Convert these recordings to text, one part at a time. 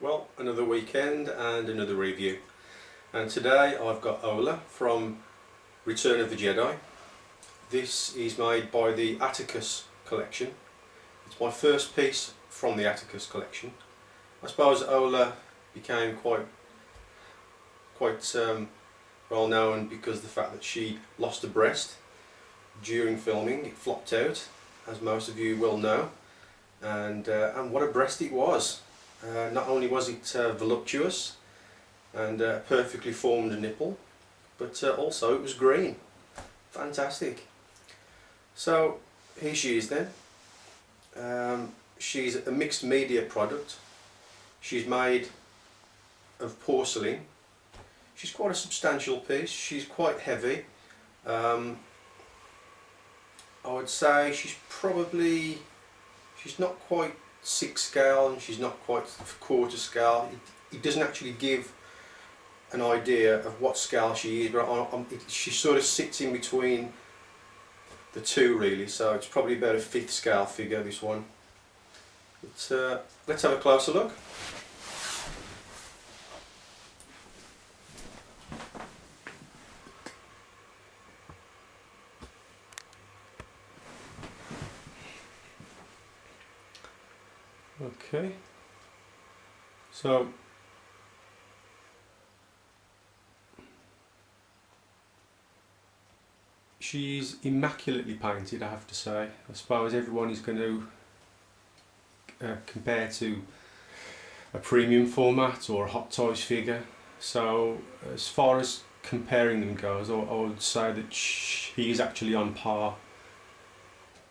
Well, another weekend and another review, and today I've got Oola from Return of the Jedi. This is made by the Attakus collection. It's my first piece from the Attakus collection. I suppose Oola became quite well known because of the fact that she lost a breast during filming. It flopped out, as most of you will know, and what a breast it was. Not only was it voluptuous and perfectly formed nipple, but also it was green. Fantastic. So here she is then. She's a mixed media product. She's made of porcelain. She's quite a substantial piece. She's quite heavy. I would say she's not quite 6 scale and she's not quite quarter scale. It doesn't actually give an idea of what scale she is, but she sort of sits in between the two really, so it's probably about a 5th scale figure, this one. But, let's have a closer look. Okay, so she's immaculately painted, I have to say. I suppose everyone is going to compare to a premium format or a Hot Toys figure. So as far as comparing them goes, I would say that she is actually on par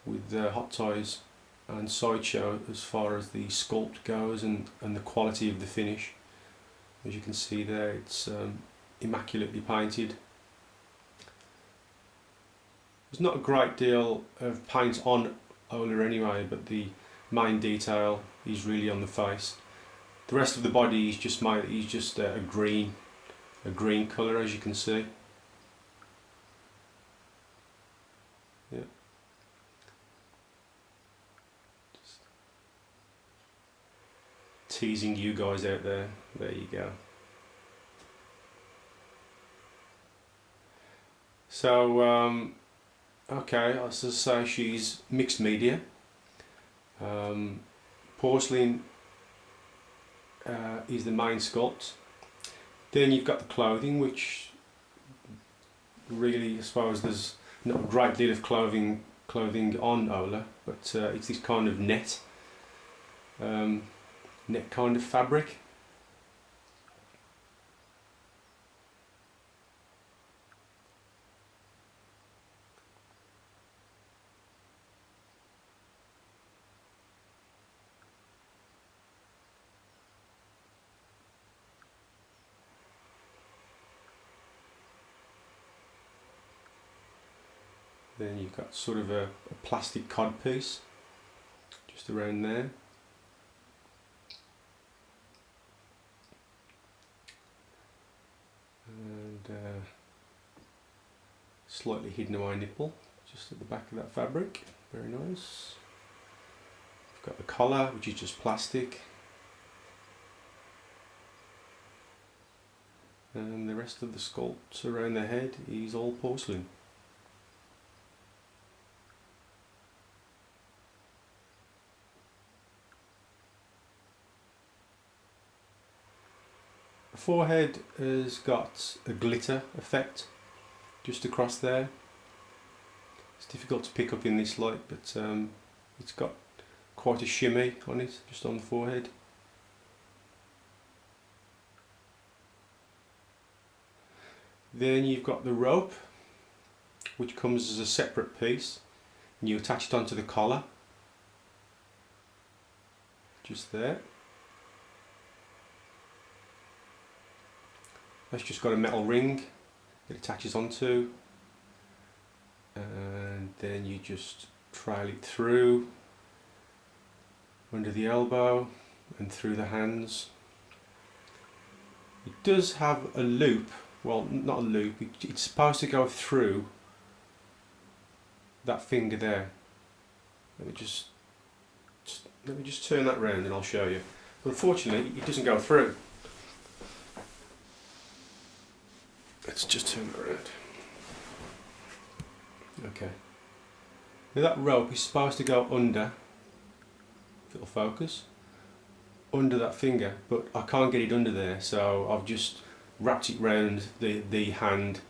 with the Hot Toys and Sideshow as far as the sculpt goes and the quality of the finish. As you can see there, it's immaculately painted. There's not a great deal of paint on Oola anyway, but the main detail is really on the face. The rest of the body is just a green colour, as you can see. Yeah. Teasing you guys out there. There you go. So okay, as I say, she's mixed media. Porcelain is the main sculpt. Then you've got the clothing, which really, I suppose there's not a great deal of clothing on Oola, but it's this kind of net kind of fabric. Then you've got sort of a plastic cod piece just around there. And slightly hidden away nipple just at the back of that fabric. Very nice. We've got the collar, which is just plastic. And the rest of the sculpt around the head is all porcelain. The forehead has got a glitter effect just across there. It's difficult to pick up in this light, but it's got quite a shimmy on it, just on the forehead. Then you've got the rope, which comes as a separate piece, and you attach it onto the collar, just there. That's just got a metal ring it attaches onto, and then you just trail it through under the elbow and through the hands. It does have a loop, well, not a loop, it's supposed to go through that finger there. Let me just turn that round and I'll show you. But unfortunately it doesn't go through. Let's just turn it around. Okay. Now that rope is supposed to go under, if it'll focus, under that finger, but I can't get it under there, so I've just wrapped it round the hand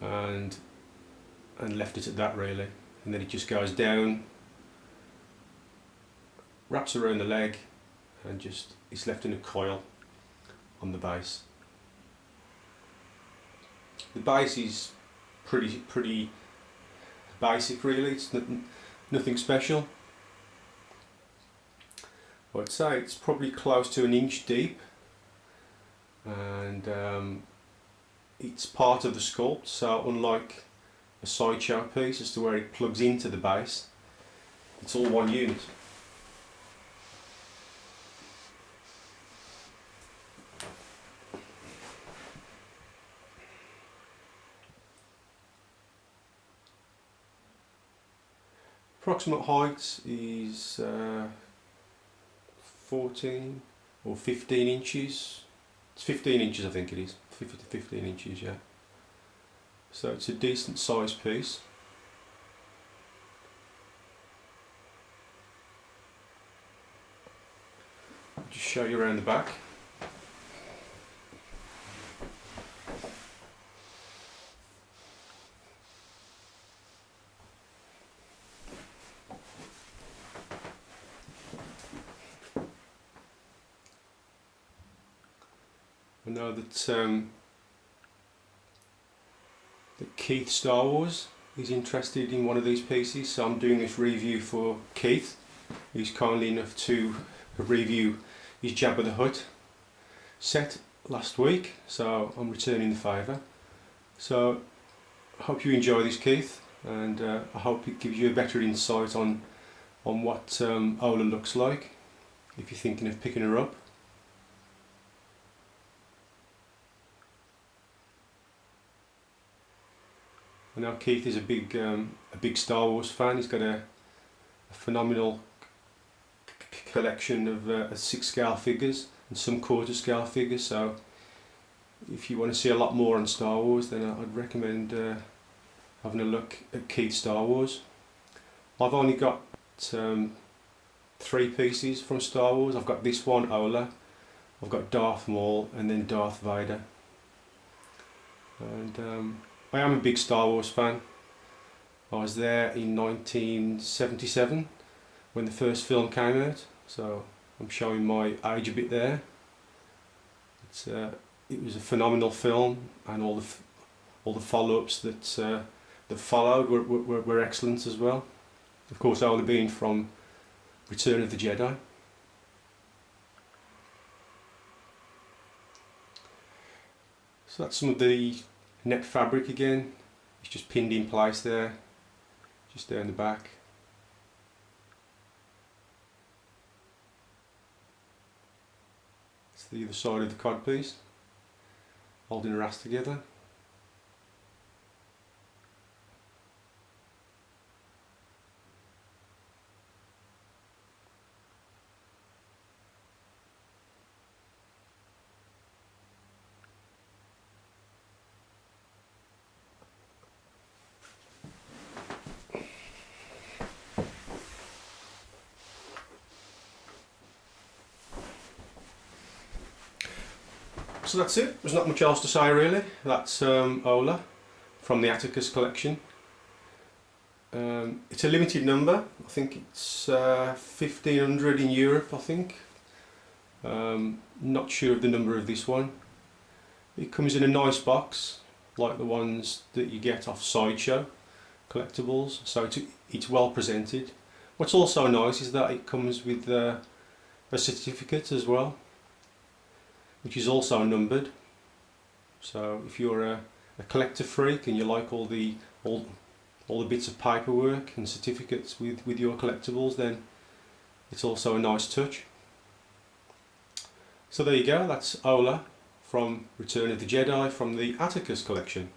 and left it at that really, and then it just goes down, wraps around the leg, and just it's left in a coil on the base. The base is pretty basic really, it's nothing special. I'd say it's probably close to an inch deep, and it's part of the sculpt, so unlike a sideshow piece as to where it plugs into the base, it's all one unit. Approximate height is 14 or 15 inches. It's 15 inches I think it is, 15 inches, yeah. So it's a decent sized piece. I'll just show you around the back. I know that Keith Star Wars is interested in one of these pieces, so I'm doing this review for Keith. He's kindly enough to review his Jabba the Hutt set last week, so I'm returning the favour. So I hope you enjoy this, Keith, and I hope it gives you a better insight on what Oola looks like if you're thinking of picking her up. I know Keith is a big Star Wars fan. He's got a phenomenal collection of 6 scale figures and some quarter scale figures, so if you want to see a lot more on Star Wars, then I'd recommend having a look at Keith Star Wars. I've only got 3 pieces from Star Wars. I've got this one, Oola, I've got Darth Maul, and then Darth Vader. And I am a big Star Wars fan. I was there in 1977 when the first film came out, so I'm showing my age a bit there. It was a phenomenal film, and all the follow-ups that followed were excellent as well. Of course, Oola being from Return of the Jedi. So that's some of the net fabric again. It's just pinned in place there, just there in the back. It's the other side of the codpiece, holding her ass together. So that's it, there's not much else to say really. That's Oola from the Attakus collection. It's a limited number, I think it's 1500 in Europe I think. Not sure of the number of this one. It comes in a nice box like the ones that you get off Sideshow collectibles, so it's well presented. What's also nice is that it comes with a certificate as well, which is also numbered. So if you're a collector freak and you like all the bits of paperwork and certificates with your collectibles, then it's also a nice touch. So there you go, that's Oola from Return of the Jedi from the Attakus collection.